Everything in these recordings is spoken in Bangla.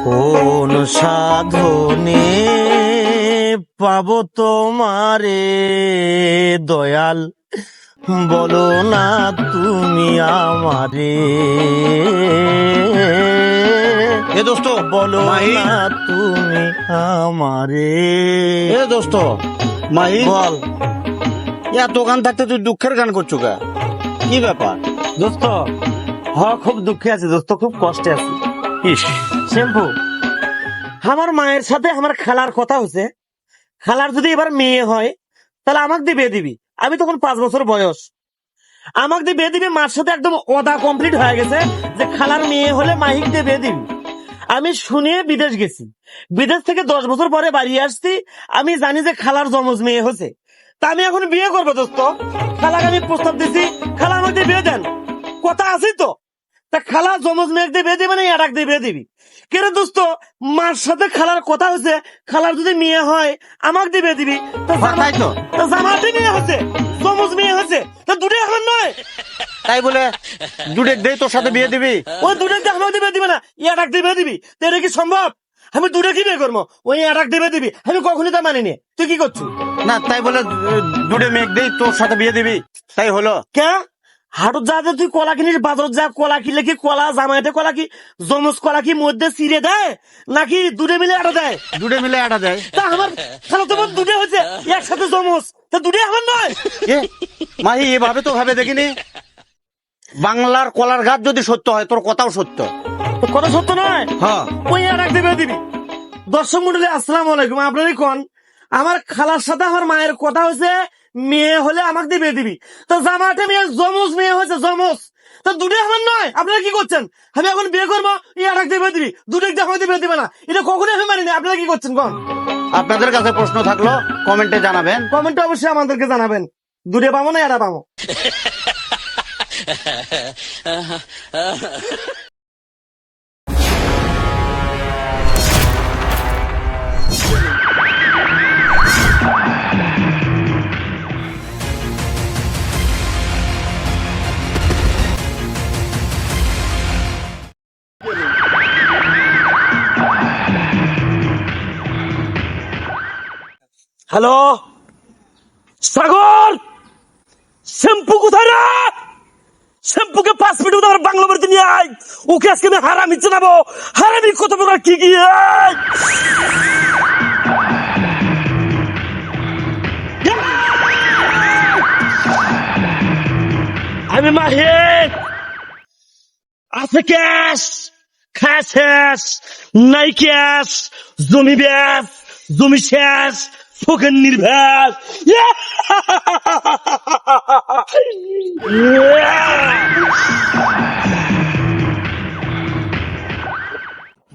কোন সাধনে পাবো তোমারে দয়াল, বলো না তুমি আমারে। এ দোস্ত বলো মাহি। না তুমি আমারে। এ দোস্ত মাহি, বল এত গান থাকতে তুই দুঃখের গান করছো কা? কি ব্যাপার? দোস্ত, খুব দুঃখে আছে দোস্ত, খুব কষ্টে আছি। ইস, শ্যাম্পু, আমার মায়ের সাথে আমার খালার কথা হচ্ছে, খালার যদি এবার মেয়ে হয় তাহলে আমাকে দিয়ে বিয়ে দিবি। আমি তখন 5 বছর বয়স, আমাকে দিয়ে বিয়ে দিবি। মার সাথে একদম ওদা কমপ্লিট হয়ে গেছে যে খালার মেয়ে হলে মাহিক দিয়ে বিয়ে দিবি। আমি শুনে বিদেশ গেছি, বিদেশ থেকে 10 বছর পরে বাড়ি আসছি। আমি জানি যে খালার জমজ মেয়ে হয়েছে, তা আমি এখন বিয়ে করবো দোস্ত। খালাকে আমি প্রস্তাব দিছি, খালা আমাকে দিয়ে বিয়ে দেন, কথা আছে তো। তা খালা জমজ মেয়ে দিয়ে বিয়ে দিবে না এটাক দিয়ে বিয়ে দিবি কেন দোস্ত? মার সাথে খালার কথা হয়েছে, খালার যদি মেয়ে হয় আমাকে দিয়ে বিয়ে দিবি। তাই তো। জামাতে মেয়ে হচ্ছে, জমজ মেয়ে হচ্ছে, তা দুটো এখন নয়। তাই বলে দুডেক দেই তোর সাথে বিয়ে দিবি? ওই দুটো দিয়ে আমাকে দিয়ে বিয়ে দিবে না, এটাক দিয়ে বিয়ে দিবি। তো এটা কি সম্ভব? আমি দুটো কি বিয়ে করবো? ওই এটাক দিয়ে বিয়ে দিবি, আমি কখনই তা মানিনি। তুই কি করছিস? না তাই বলে দুডে মেঘ দেই তোর সাথে বিয়ে দিবি? তাই হলো? কে হাটত যা যে তুই কলা কিনিস, বাজার যা কলা কিনলে কি কলা জামাইতে কলা কি জমজ কলা কি মধ্যে চিড়ে দেয় নাকি দুটো মিলে আটা দেয়? দুডে মিলে আটা দেয়। তা আমার খালা তো দুটো হয়েছে একসাথে জমজ, তা দুটো আমার নয়। এ মাহি, এভাবে তো ভাবে দেখিনি। বাংলার কলার গাছ যদি সত্য হয়, তোর কথাও সত্য। তো কথা সত্য নয়? হ্যাঁ। ওই আর এক দেবে দিবি। দর্শক মন্ডলী আসসালামু আলাইকুম, আপনারই কোন আমার খালার সাথে আমার মায়ের কথা হয়েছে, মেয়ে হলে আমাকে দিয়ে বিয়ে দিবি। তো জামাতে মেয়ে জমজ মেয়ে হয়েছে, জমজ, তো দুটো আমার নয়। আপনারা কি করছেন? আমি এখন বিয়ে করবো, ই আর এক দিয়ে বিয়ে দিবি, দুটো দিয়ে আমাকে দিয়ে বিয়ে দিবে না, এটা কখনোই আমি মানিনি। আপনারা কি করছেন কোন? আপনাদের কাছে প্রশ্ন থাকলো কমেন্টে জানাবেন। কমেন্টে অবশ্যই আমাদেরকে জানাবেন, দুটো পাবো না এরা পাবো। হ্যালো সাগর, শ্যাম্পু কোথায় রে? শ্যাম্পুকে 5 মিনিট মধ্যে আমার বাংলা বাড়িতে নিয়ে আয়। ওকে আজকে আমি হারামি জানাবো, হারামি কত প্রকার কি কি। আমি মাহিক, আছে ক্যাশ, খায় শেষ, নাই ক্যাশ, জমি ব্যাস, জমি শেষ, ফোকের নির্ভ্যাস।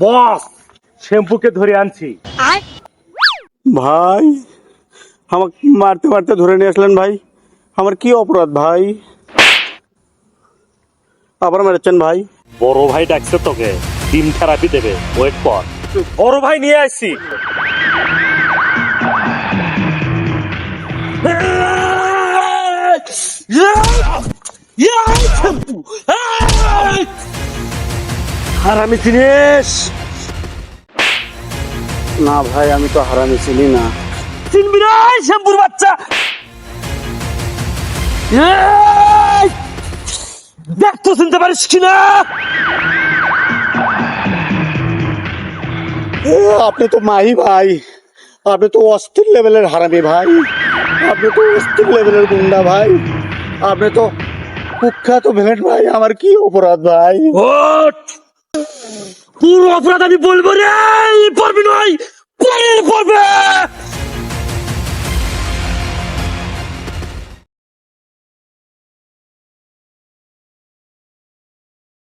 বস, শ্যাম্পুকে ধরে আনছি। ভাই, আমাকে মারতে মারতে ধরে নিয়ে আসলেন ভাই। আমার কি অপরাধ ভাই? আবার মেরেছেন ভাই? বড় ভাই ডাকছে তোকে, ডিম থেরাপি দেবে, ওয়েট কর। বড় ভাই নিয়ে আসছি। হারামি জিনিস না ভাই, আমি তো হারামি চিনি না। চিনবি না শ্যাম্পুর বাচ্চা। দেখ তো চিনতে পারিস কিনা। আপনি তো মাহি ভাই, আপনি তো অস্থির লেভেলের হারামি ভাই, আপনি তো অস্থির লেভেলের গুন্ডা ভাই, আপনি তো কুখ্যাত ভিলেন ভাই। আমার কি অপরাধ ভাই? ওঠ, পুরো অপরাধ আমি বলবো রে, পড়বি নয়, পড়বে।